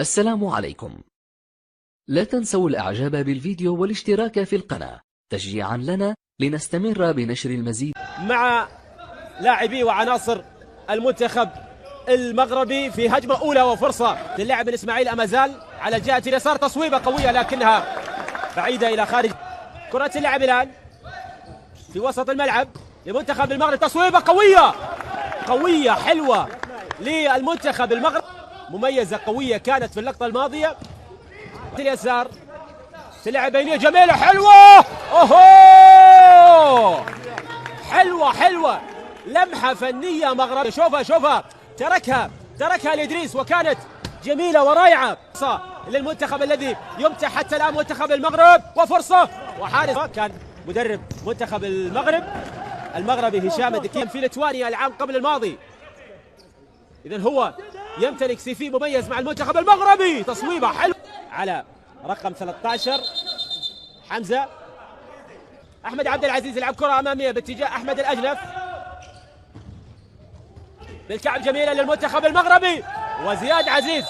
السلام عليكم. لا تنسوا الإعجاب بالفيديو والاشتراك في القناة تشجيعا لنا لنستمر بنشر المزيد. مع لاعبي وعناصر المنتخب المغربي في هجمة أولى وفرصة للاعب من إسماعيل أمازال على الجهة اليسار، تصويبة قوية لكنها بعيدة إلى خارج. كرة اللعب الآن في وسط الملعب لمنتخب المغرب، تصويبة قوية حلوة للمنتخب المغرب، مميزة قوية كانت في اللقطة الماضية. اليسار تلعب بينية جميلة حلوة، اوهو حلوة لمحة فنية مغربية. شوفها تركها لإدريس وكانت جميلة ورائعة للمنتخب الذي يمتع حتى الآن منتخب المغرب. وفرصة وحارس كان مدرب منتخب المغربي هشام الدكين في ليتوانيا العام قبل الماضي، إذن هو يمتلك سي في مميز مع المنتخب المغربي. تصويبة حلوة على رقم 13 حمزة. أحمد عبد العزيز يلعب كرة أمامية باتجاه أحمد الأجنف، بالكعب جميلة للمنتخب المغربي، وزياد عزيز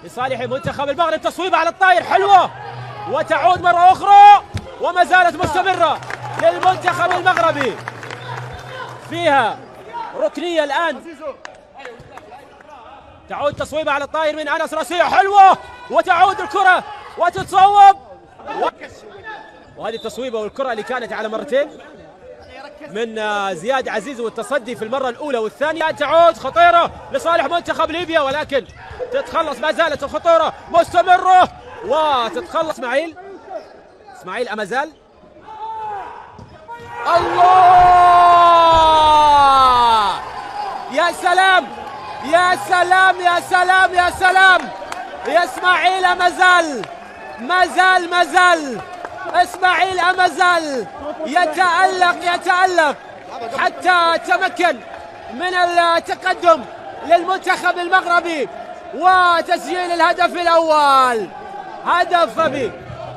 لصالح منتخب المغرب. تصويبة على الطاير حلوة وتعود مرة أخرى وما زالت مستمرة للمنتخب المغربي، فيها ركنية الآن. تعود تصويبة على الطاير من أنس، راسية حلوة وتعود الكرة وتتصوب، وهذه التصويبة والكرة اللي كانت على مرتين من زياد عزيز، والتصدي في المرة الأولى والثانية. تعود خطيرة لصالح منتخب ليبيا، ولكن تتخلص، ما زالت الخطورة مستمرة وتتخلص. إسماعيل أمازال، الله يا سلام يا إسماعيل أمازال، ما زال إسماعيل أمازال يتألق حتى تمكن من التقدم للمنتخب المغربي وتسجيل الهدف الأول. هدف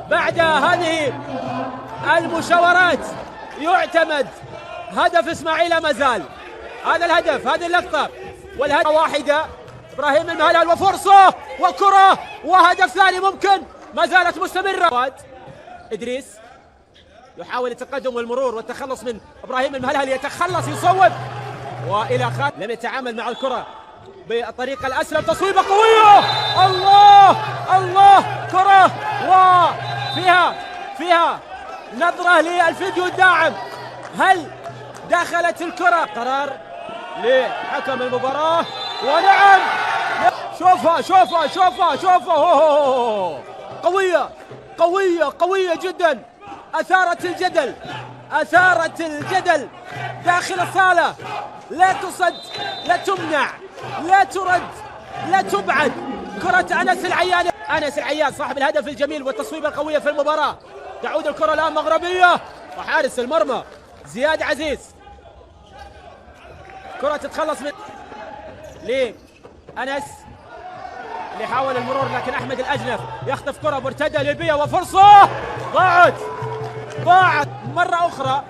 بعد هذه المشاورات يعتمد هدف إسماعيل أمازال. هذا الهدف، هذه اللقطة، والهدف واحدة. إبراهيم المهلهل وفرصة وكرة وهدف ثاني ممكن، ما زالت مستمرة. إدريس يحاول التقدم والمرور والتخلص من إبراهيم المهلهل، يتخلص يصوب وإلى خارج، لم يتعامل مع الكرة بالطريقة الأسلم. تصويبة قوية، الله كرة وفيها نظرة للفيديو الداعم، هل دخلت الكرة؟ قرار لحكم المباراة، ونعم شوفها قوية جدا، أثارت الجدل داخل الصالة. لا تصد، لا تمنع، لا ترد، لا تبعد. كرة أنس العيان صاحب الهدف الجميل والتصويبة القوية في المباراة. تعود الكرة الآن مغربية، وحارس المرمى زياد عزيز. كرة تتخلص من لأنس اللي حاول المرور، لكن أحمد الأجنف يخطف كرة مرتدة ليبيا، وفرصة ضاعت مرة أخرى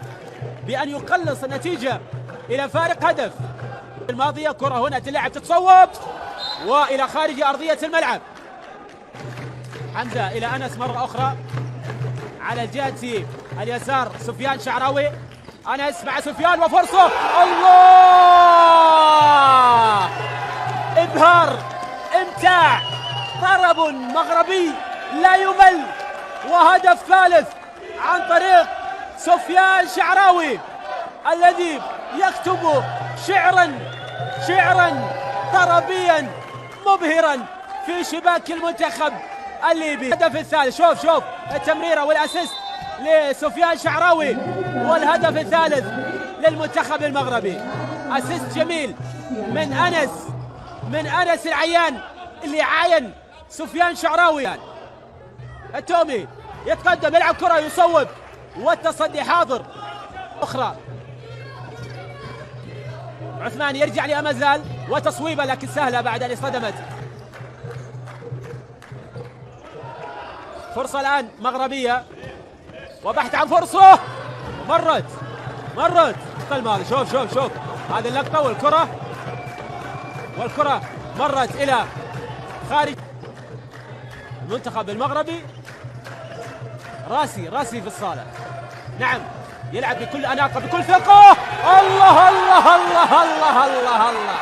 بأن يقلص النتيجة إلى فارق هدف. الماضية كرة هنا تلعب، تتصوب وإلى خارج أرضية الملعب. حمزة إلى أنس مرة أخرى على الجهة اليسار، سفيان شعراوي، أنس مع سفيان وفرصة، الله إبهار، إمتاع، طرب مغربي لا يمل، وهدف ثالث عن طريق سفيان شعراوي الذي يكتب شعرا طربيا مبهرا في شباك المنتخب الليبي. الهدف الثالث، شوف التمريرة والأسيست لسفيان شعراوي، والهدف الثالث للمنتخب المغربي. أسيست جميل من أنس العيان اللي عاين سفيان شعراوي. التومي يتقدم، يلعب كرة، يصوب، والتصدي حاضر. أخرى عثمان يرجع لأمازال وتصويبة، لكن سهلة بعد أن اصطدمت. فرصة الآن مغربية، وبحث عن فرصة، مرت الماضي. شوف هذه اللقطة، والكرة مرت إلى خارج المنتخب المغربي. راسي في الصالة، نعم، يلعب بكل أناقة بكل ثقة. الله الله الله الله الله الله،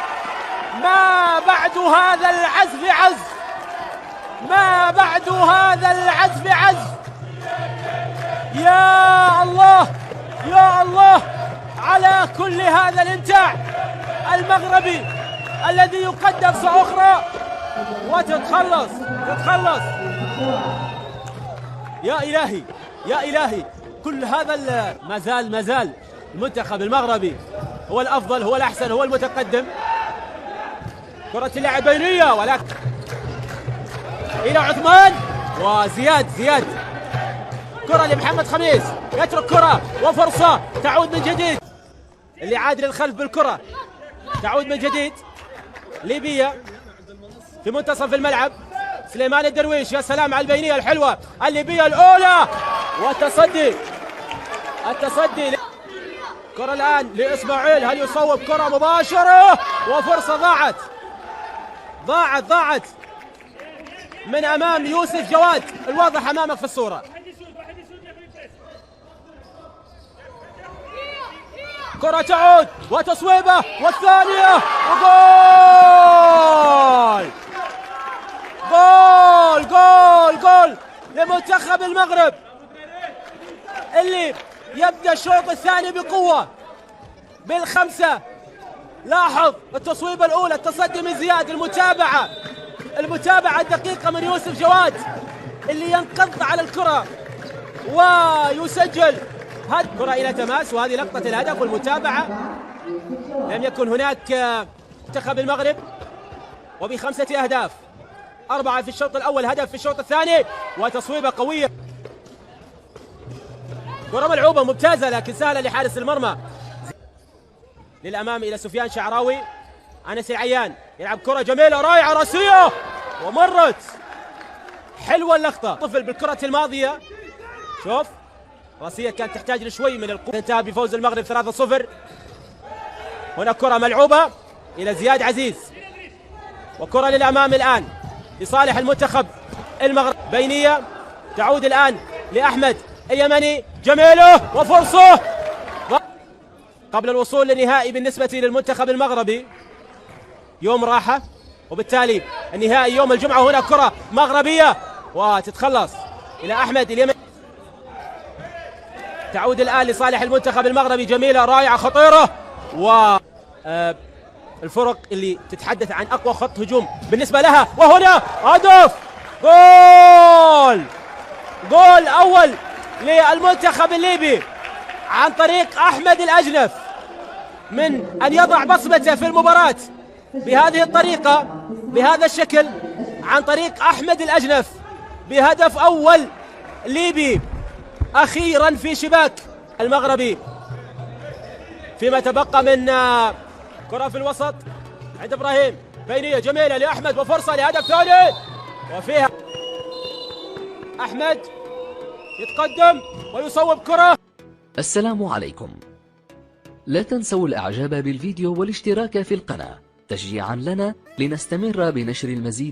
ما بعد هذا العزف عز، ما بعد هذا العزف عز. يا الله يا الله على كل هذا الامتاع المغربي الذي يقدم أخرى وتتخلص. يا إلهي يا إلهي، كل هذا ما زال المنتخب المغربي هو الأفضل، هو الأحسن، هو المتقدم. كرة اللعب بينية، ولكن إلى عثمان وزياد، كرة لمحمد خميس، يترك كرة وفرصة تعود من جديد، اللي عاد للخلف بالكرة تعود من جديد. ليبيا في منتصف الملعب، سليمان الدرويش، يا سلام على البينية الحلوة الليبية الأولى، والتصدي كرة الآن لإسماعيل، هل يصوب؟ كرة مباشرة وفرصة ضاعت من أمام يوسف جواد، الواضح أمامك في الصورة. كرة تعود وتصويبة والثانية وجول لمنتخب المغرب اللي يبدأ الشوط الثاني بقوة بالخمسة. لاحظ التصويبة الأولى، التصدي من زياد، المتابعة الدقيقة من يوسف جواد اللي ينقض على الكرة ويسجل. كرة إلى تماس، وهذه لقطة الهدف والمتابعة. لم يكن هناك منتخب المغرب وب5 أهداف، 4 في الشوط الأول، هدف في الشوط الثاني، وتصويبة قوية. كرة ملعوبة ممتازة لكن سهلة لحارس المرمى. للأمام إلى سفيان شعراوي، أنس العيان يلعب كرة جميلة رائعة راسية ومرت، حلوة اللقطة. طفل بالكرة الماضية، شوف راسية كانت تحتاج لشوي من القوة. انتهى بفوز المغرب 3-0. هنا كرة ملعوبة إلى زياد عزيز، وكرة للأمام الآن لصالح المنتخب المغرب، بينية تعود الآن لأحمد اليمني، جميلة وفرصة قبل الوصول للنهائي بالنسبة للمنتخب المغربي. يوم راحة، وبالتالي النهائي يوم الجمعة. هنا كرة مغربية وتتخلص إلى أحمد اليمني، تعود الآن لصالح المنتخب المغربي، جميلة رائعة خطيرة. والفرق اللي تتحدث عن أقوى خط هجوم بالنسبة لها، وهنا هدف، جول أول للمنتخب الليبي عن طريق أحمد الأجنف، من أن يضع بصمته في المباراة بهذه الطريقة بهذا الشكل، عن طريق أحمد الأجنف بهدف أول ليبي أخيرا في شباك المغربي. فيما تبقى من كرة في الوسط عند إبراهيم، بينية جميلة لأحمد وفرصة لهدف ثاني، وفيها أحمد يتقدم ويصوب كرة. السلام عليكم، لا تنسوا الإعجاب بالفيديو والاشتراك في القناة تشجيعا لنا لنستمر بنشر المزيد.